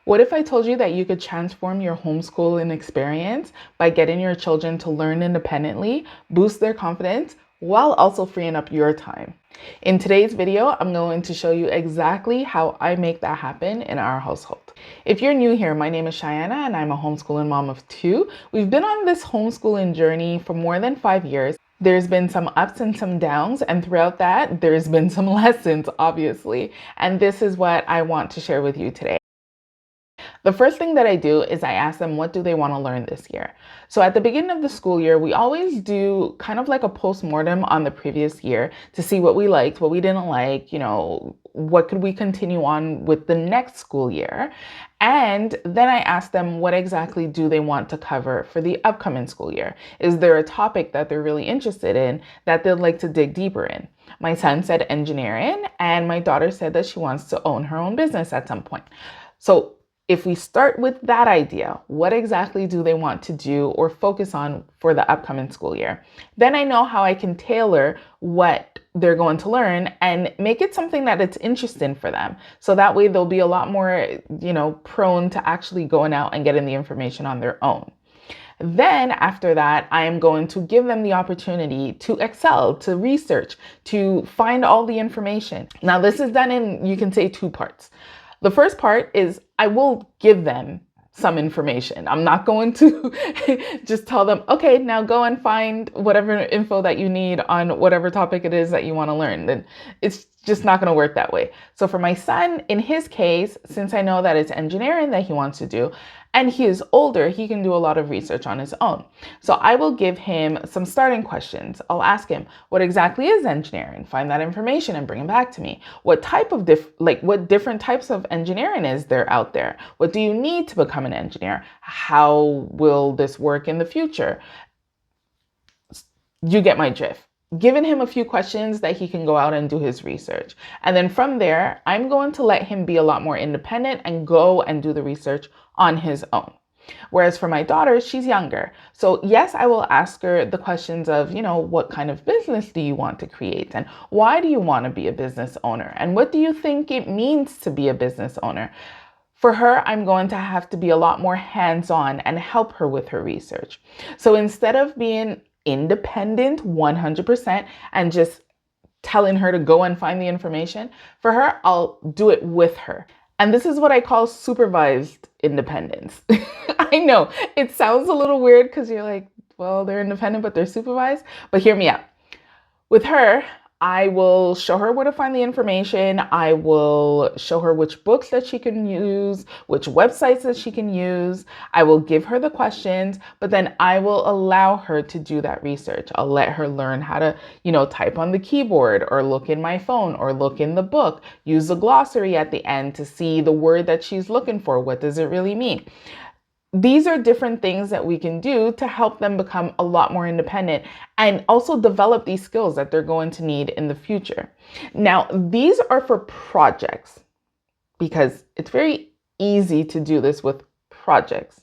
What if I told you that you could transform your homeschooling experience by getting your children to learn independently, boost their confidence, while also freeing up your time? In today's video, I'm going to show you exactly how I make that happen in our household. If you're new here, my name is Cheyenne and I'm a homeschooling mom of two. We've been on this homeschooling journey for more than 5 years. There's been some ups and some downs, and throughout that, there's been some lessons, obviously. And this is what I want to share with you today. The first thing that I do is I ask them, what do they want to learn this year? So at the beginning of the school year, we always do kind of like a postmortem on the previous year to see what we liked, what we didn't like, what could we continue on with the next school year? And then I ask them, what exactly do they want to cover for the upcoming school year? Is there a topic that they're really interested in that they'd like to dig deeper in? My son said engineering, and my daughter said that she wants to own her own business at some point. So if we start with that idea, what exactly do they want to do or focus on for the upcoming school year? Then I know how I can tailor what they're going to learn and make it something that it's interesting for them. So that way they'll be a lot more, prone to actually going out and getting the information on their own. Then after that, I am going to give them the opportunity to excel, to research, to find all the information. Now, this is done in, you can say, two parts. The first part is I will give them some information. I'm not going to just tell them, okay, now go and find whatever info that you need on whatever topic it is that you want to learn. Then it's just not going to work that way. So for my son, in his case, since I know that it's engineering that he wants to do, and he is older, he can do a lot of research on his own. So I will give him some starting questions. I'll ask him, what exactly is engineering? Find that information and bring it back to me. What type of what different types of engineering is there out there? What do you need to become an engineer? How will this work in the future? You get my drift. Giving him a few questions that he can go out and do his research. And then from there, I'm going to let him be a lot more independent and go and do the research on his own. Whereas for my daughter, she's younger. So yes, I will ask her the questions of, what kind of business do you want to create? And why do you want to be a business owner? And what do you think it means to be a business owner? For her, I'm going to have to be a lot more hands-on and help her with her research. So instead of being independent 100% and just telling her to go and find the information, for her, I'll do it with her. And this is what I call supervised independence. I know it sounds a little weird because you're like, well, they're independent, but they're supervised. But hear me out. With her, I will show her where to find the information. I will show her which books that she can use, which websites that she can use. I will give her the questions, but then I will allow her to do that research. I'll let her learn how to, type on the keyboard or look in my phone or look in the book, use the glossary at the end to see the word that she's looking for. What does it really mean? These are different things that we can do to help them become a lot more independent and also develop these skills that they're going to need in the future. Now, these are for projects because it's very easy to do this with projects.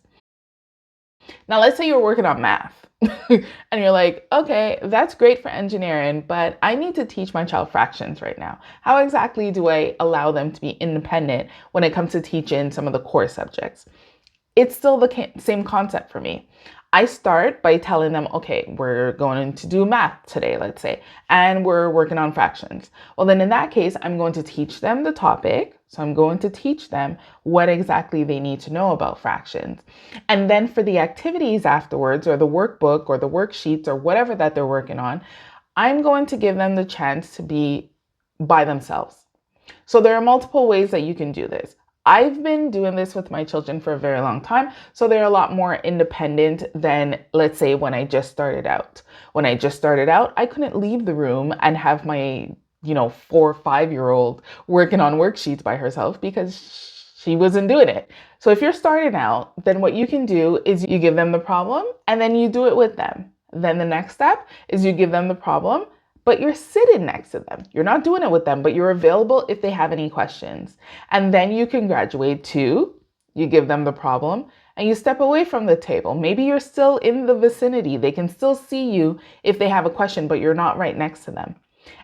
Now, let's say you're working on math and you're like, okay, that's great for engineering, but I need to teach my child fractions right now. How exactly do I allow them to be independent when it comes to teaching some of the core subjects? It's still the same concept for me. I start by telling them, okay, we're going to do math today, let's say, and we're working on fractions. Well, then in that case, I'm going to teach them the topic. So I'm going to teach them what exactly they need to know about fractions. And then for the activities afterwards, or the workbook or the worksheets or whatever that they're working on, I'm going to give them the chance to be by themselves. So there are multiple ways that you can do this. I've been doing this with my children for a very long time, so they're a lot more independent than, let's say, when I just started out. When I just started out, I couldn't leave the room and have my, 4 or 5-year-old working on worksheets by herself because she wasn't doing it. So if you're starting out, then what you can do is you give them the problem and then you do it with them. Then the next step is you give them the problem, but you're sitting next to them. You're not doing it with them, but you're available if they have any questions. And then you can graduate to, you give them the problem and you step away from the table. Maybe you're still in the vicinity. They can still see you if they have a question, but you're not right next to them.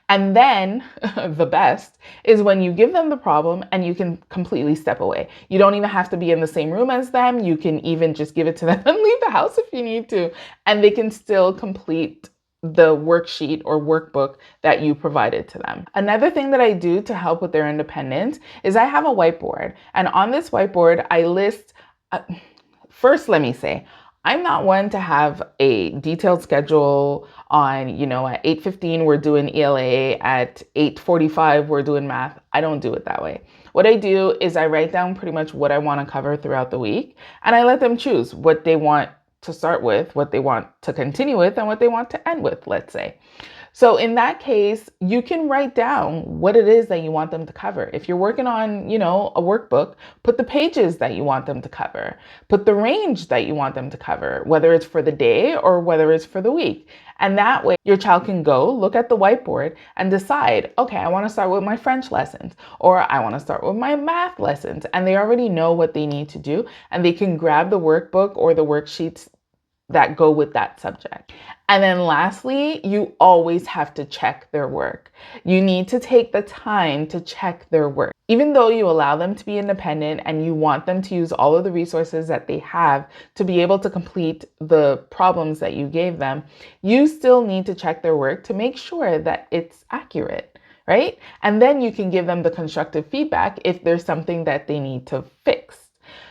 And then the best is when you give them the problem and you can completely step away. You don't even have to be in the same room as them. You can even just give it to them and leave the house if you need to, and they can still complete the worksheet or workbook that you provided to them. Another thing that I do to help with their independence is I have a whiteboard. And on this whiteboard, I list, first, let me say, I'm not one to have a detailed schedule on, at 8:15 we're doing ELA, at 8:45 we're doing math. I don't do it that way. What I do is I write down pretty much what I want to cover throughout the week, and I let them choose what they want to start with, what they want to continue with, and what they want to end with, let's say. So in that case, you can write down what it is that you want them to cover. If you're working on, a workbook, put the pages that you want them to cover, put the range that you want them to cover, whether it's for the day or whether it's for the week. And that way your child can go look at the whiteboard and decide, okay, I want to start with my French lessons, or I want to start with my math lessons. And they already know what they need to do, and they can grab the workbook or the worksheets that go with that subject. And then lastly, you always have to check their work. You need to take the time to check their work. Even though you allow them to be independent and you want them to use all of the resources that they have to be able to complete the problems that you gave them, you still need to check their work to make sure that it's accurate, right? And then you can give them the constructive feedback if there's something that they need to fix.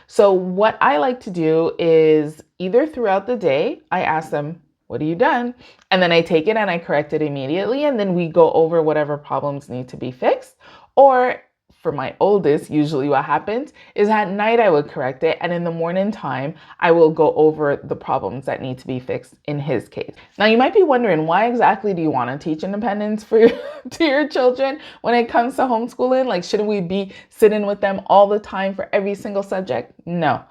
So what I like to do is either throughout the day, I ask them, what have you done? And then I take it and I correct it immediately. And then we go over whatever problems need to be fixed. Or for my oldest, usually what happens is at night I would correct it. And in the morning time, I will go over the problems that need to be fixed in his case. Now, you might be wondering, why exactly do you want to teach independence to your children when it comes to homeschooling? Like, shouldn't we be sitting with them all the time for every single subject? No,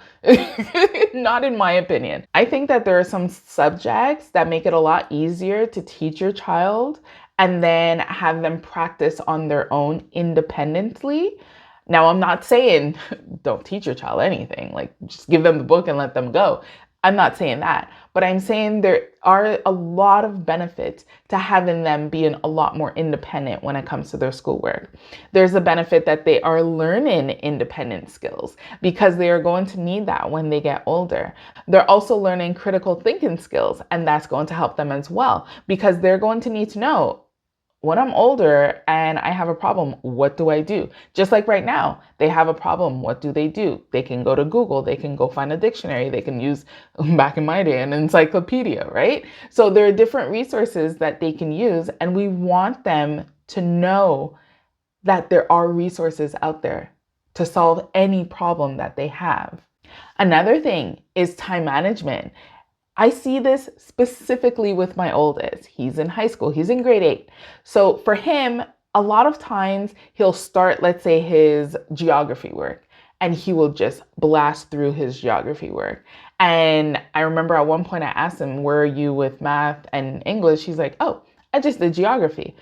not in my opinion. I think that there are some subjects that make it a lot easier to teach your child and then have them practice on their own independently. Now, I'm not saying don't teach your child anything, like just give them the book and let them go. I'm not saying that, but I'm saying there are a lot of benefits to having them being a lot more independent when it comes to their schoolwork. There's a benefit that they are learning independent skills because they are going to need that when they get older. They're also learning critical thinking skills, and that's going to help them as well because they're going to need to know, when I'm older and I have a problem, what do I do? Just like right now, they have a problem. What do? They can go to Google. They can go find a dictionary. They can use, back in my day, an encyclopedia, right? So there are different resources that they can use, and we want them to know that there are resources out there to solve any problem that they have. Another thing is time management. I see this specifically with my oldest. He's in high school. He's in grade 8. So for him, a lot of times he'll start, let's say, his geography work, and he will just blast through his geography work. And I remember at one point I asked him, where are you with math and English? He's like, oh, I just did geography.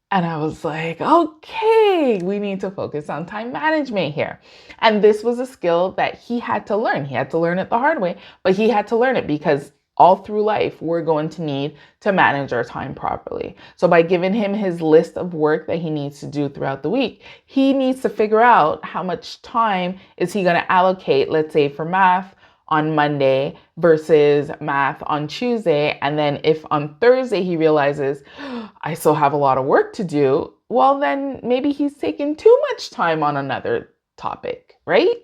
And I was like, okay, we need to focus on time management here. And this was a skill that he had to learn. He had to learn it the hard way, but he had to learn it because all through life, we're going to need to manage our time properly. So by giving him his list of work that he needs to do throughout the week, he needs to figure out how much time is he going to allocate, let's say for math on Monday versus math on Tuesday. And then if on Thursday he realizes, I still have a lot of work to do, well, then maybe he's taking too much time on another topic, right?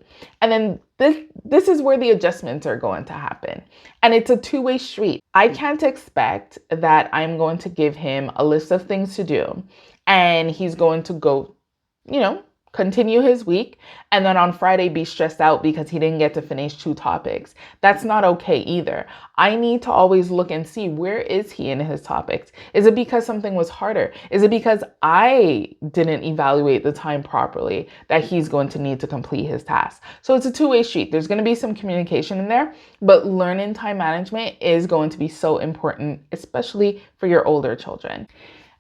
And then this is where the adjustments are going to happen. And it's a two-way street. I can't expect that I'm going to give him a list of things to do and he's going to go, continue his week, and then on Friday be stressed out because he didn't get to finish 2 topics. That's not okay either. I need to always look and see, where is he in his topics? Is it because something was harder? Is it because I didn't evaluate the time properly that he's going to need to complete his task? So it's a two-way street. There's going to be some communication in there, but learning time management is going to be so important, especially for your older children.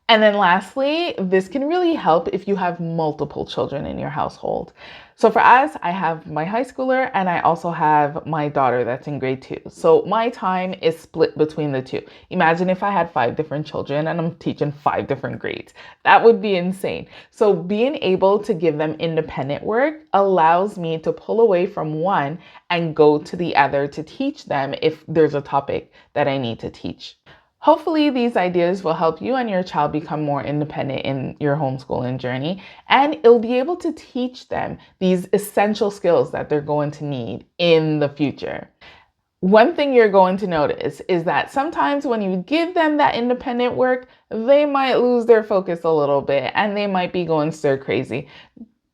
And then lastly, this can really help if you have multiple children in your household. So for us, I have my high schooler and I also have my daughter that's in grade 2. So my time is split between the two. Imagine if I had 5 different children and I'm teaching 5 different grades. That would be insane. So being able to give them independent work allows me to pull away from one and go to the other to teach them if there's a topic that I need to teach. Hopefully, these ideas will help you and your child become more independent in your homeschooling journey, and it'll be able to teach them these essential skills that they're going to need in the future. One thing you're going to notice is that sometimes when you give them that independent work, they might lose their focus a little bit and they might be going stir crazy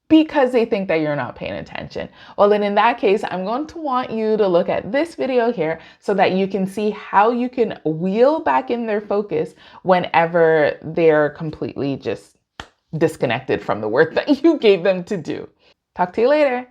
because they think that you're not paying attention. Well, then in that case, I'm going to want you to look at this video here so that you can see how you can wheel back in their focus whenever they're completely just disconnected from the work that you gave them to do. Talk to you later.